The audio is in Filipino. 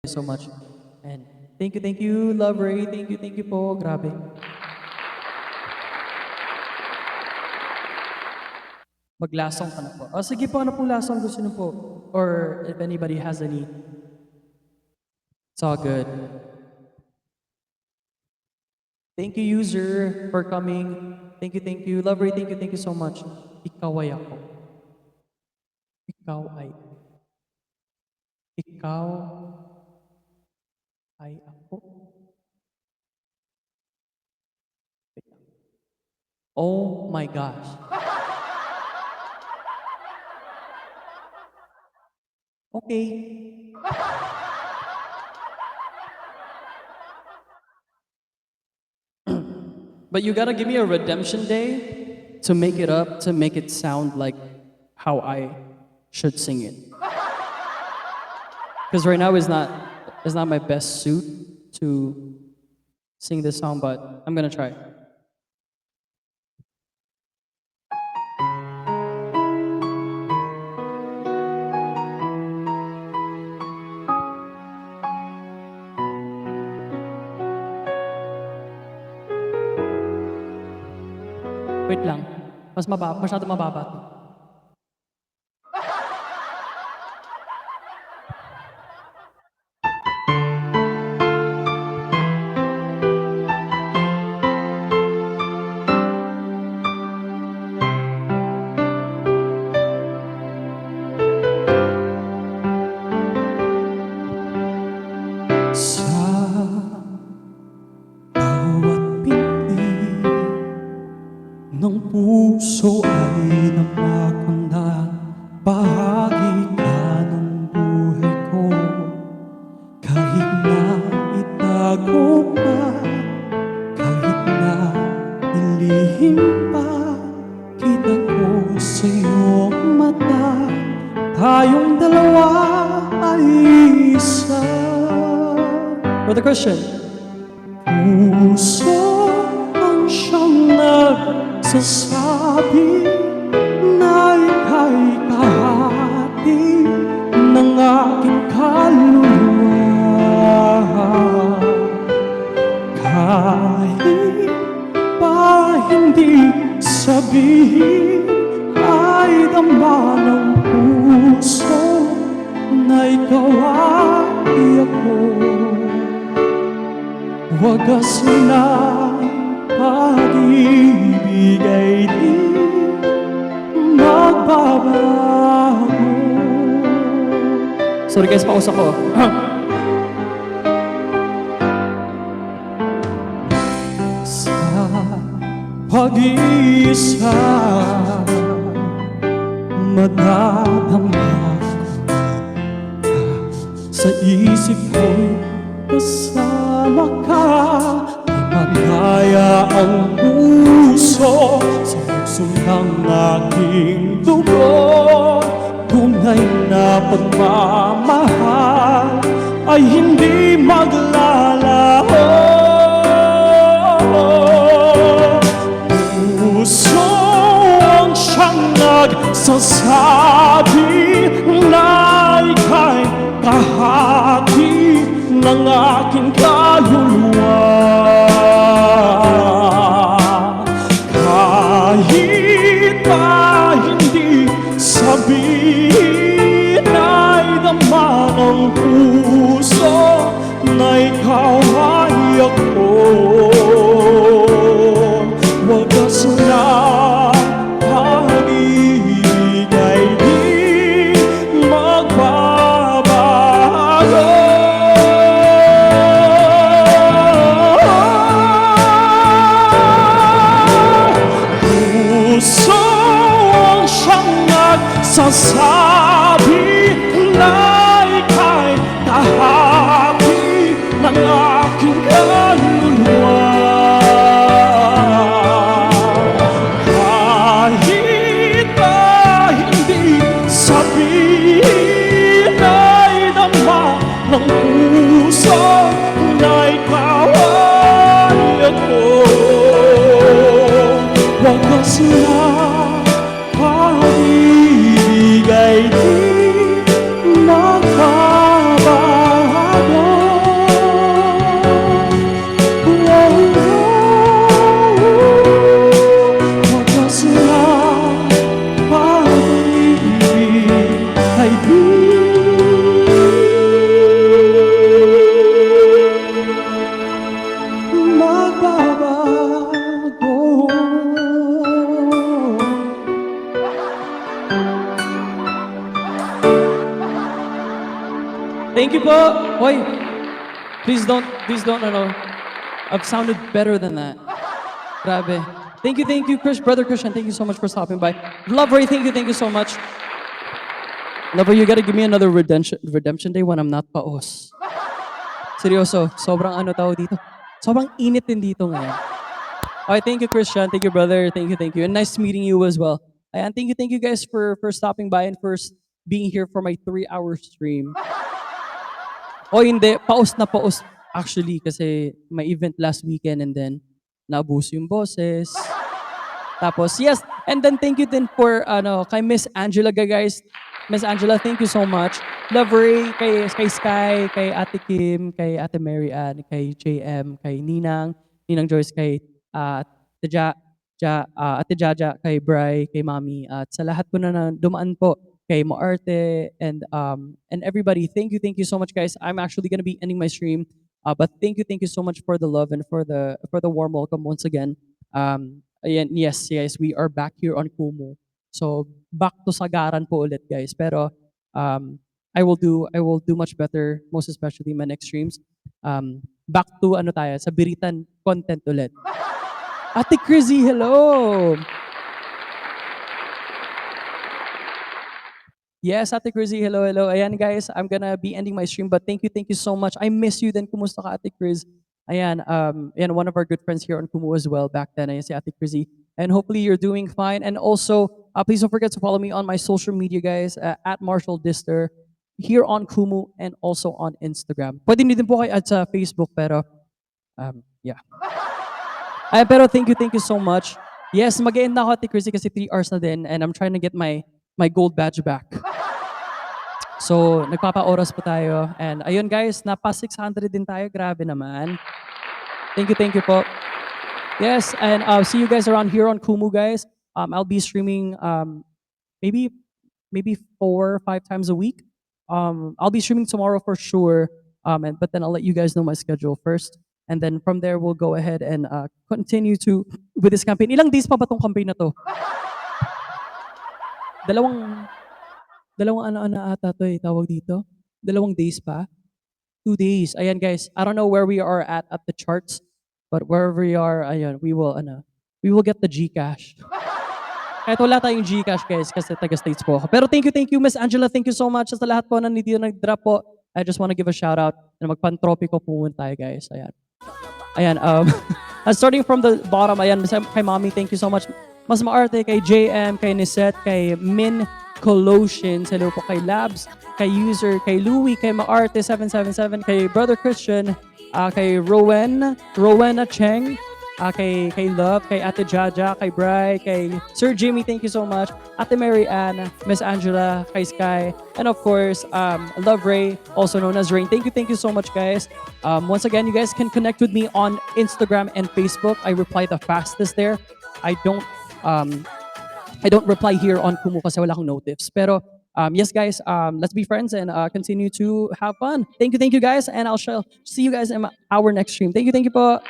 you so much. And thank you, Love Ray. Thank you po. Grabe. Mag-last song ka na po. O sige po, ano pong last song gusto niyo po? Or if anybody has any. It's all good. Thank you, user, for coming. Thank you. Love Ray, thank you so much. Ikaw ay ako. Ikaw ay ako. Oh my gosh. Okay. But you gotta give me a redemption day to make it up, to make it sound like how I should sing it. Because right now is not my best suit to sing this song, but I'm gonna try. Wait lang. Masyado mababa to. Ng puso ay napakanda, bahagi ka ng buhay ko. Kahit na itago pa, kahit na ilihim pa, kita ko sa iyong mata, tayong dalawa ay isa. Brother Christian. Puso ang siyang nagsasabi na ika'y kahati ng aking kaluluwa. Kahit pa hindi sabihin, ay dama ng puso na ikaw ay ako. Wagas na pag-ibig ay di magbabago. Sorry guys, pausa ko. Sa pag-iisa, madadama ko sa isip ko'y kasama ka. Magkaya ang puso sa puso ng aking dugo. Tunay na pagmamahal ay hindi maglalaho. Puso ang siyang nagsasabi na ika'y kahati ng aking kaluluwa. Kahit pa hindi sabihin, ay dama ng puso na ikaw ay ako. Wagas na pag-ibig ay di magbabago. Puso ang siyang nagsasabi na ika'y kahati ng aking kaluluwa. Kahit pa hindi sabihin, ay dama ng puso na ikaw ay ako. Wagas na pag-ibig ay di magbabago. Hoy, please don't, I've sounded better than that. Grabe. Thank you, Brother Christian. Thank you so much for stopping by. Lover, thank you so much. Lover, you gotta give me another redemption day when I'm not paos. Seryoso, sobrang ano tao dito. Sobrang init din dito ngayon. Okay, thank you, Christian. Thank you, brother. Thank you. And nice meeting you as well. And thank you guys for stopping by and for being here for my 3-hour stream. O hindi, paus na paus actually kasi may event last weekend and then naubuso yung boses. Tapos, yes, and then thank you din for, kay Miss Angela, guys. Miss Angela, thank you so much. Love Ray, kay Sky, kay Ate Kim, kay Ate Mary Ann, kay JM, kay Ninang Joyce, kay Ate Ate Jaja, kay Bri, kay Mami, at sa lahat po na dumaan po, kay Moarte, and everybody, thank you so much, guys. I'm actually gonna be ending my stream, but thank you so much for the love and for the warm welcome once again. Ayan, yes, we are back here on Kumu. So, back to sagaran po ulit, guys. Pero, I will do much better, most especially in my next streams. Back to, tayo, sa biritan content ulit. Ate Crizzy, hello! Yes, Ate Crizzy, hello. Ayan, guys, I'm gonna be ending my stream, but thank you so much. I miss you then. Kumusta ka, Ate Criz? Ayan, one of our good friends here on Kumu as well back then. Ayan si Ate Crizzy. And hopefully you're doing fine. And also, please don't forget to follow me on my social media, guys, at Marshall Dister, here on Kumu and also on Instagram. Pwede niyo din po kayo at sa Facebook, pero, yeah. Pero thank you so much. Yes, mag-end na ako, Ate Crizzy, kasi 3 hours na din, and I'm trying to get my gold badge back. So, nagpapa-oras po tayo. And ayun guys, napa 600 din tayo. Grabe naman. Thank you po. Yes, and see you guys around here on Kumu, guys. I'll be streaming maybe 4 or 5 times a week. I'll be streaming tomorrow for sure. But then I'll let you guys know my schedule first. And then from there, we'll go ahead and continue with this campaign. Ilang days pa ba tong campaign na to? Dalawang ano ata to tawag dito. 2 days pa. 2 days. Ayan guys, I don't know where we are at the charts, but wherever we are, ayan, we will get the GCash. Kahit wala tayong GCash guys, kasi taga-States po ako. Pero thank you, Miss Angela. Thank you so much. Sa lahat po na dito nag-drop po, I just want to give a shout out na magpan-tropiko po muna tayo guys. Ayan, starting from the bottom, ayan, kay Mommy, thank you so much. Mas maarte kay JM, kay Nisette, kay Min Colossians, hello po kay Labs, kay User, kay Louie, kay Maarte777, kay Brother Christian, kay Rowena Cheng, kay Love, kay Ate Jaja, kay Bri, kay Sir Jimmy, thank you so much, Ate Mary Ann, Miss Angela, kay Sky, and of course, Love Ray, also known as Rain. Thank you so much, guys. Once again, you guys can connect with me on Instagram and Facebook. I reply the fastest there. I don't reply here on Kumu kasi wala akong notifs. Pero yes guys, let's be friends and continue to have fun. Thank you guys, and I'll see you guys in our next stream. Thank you po.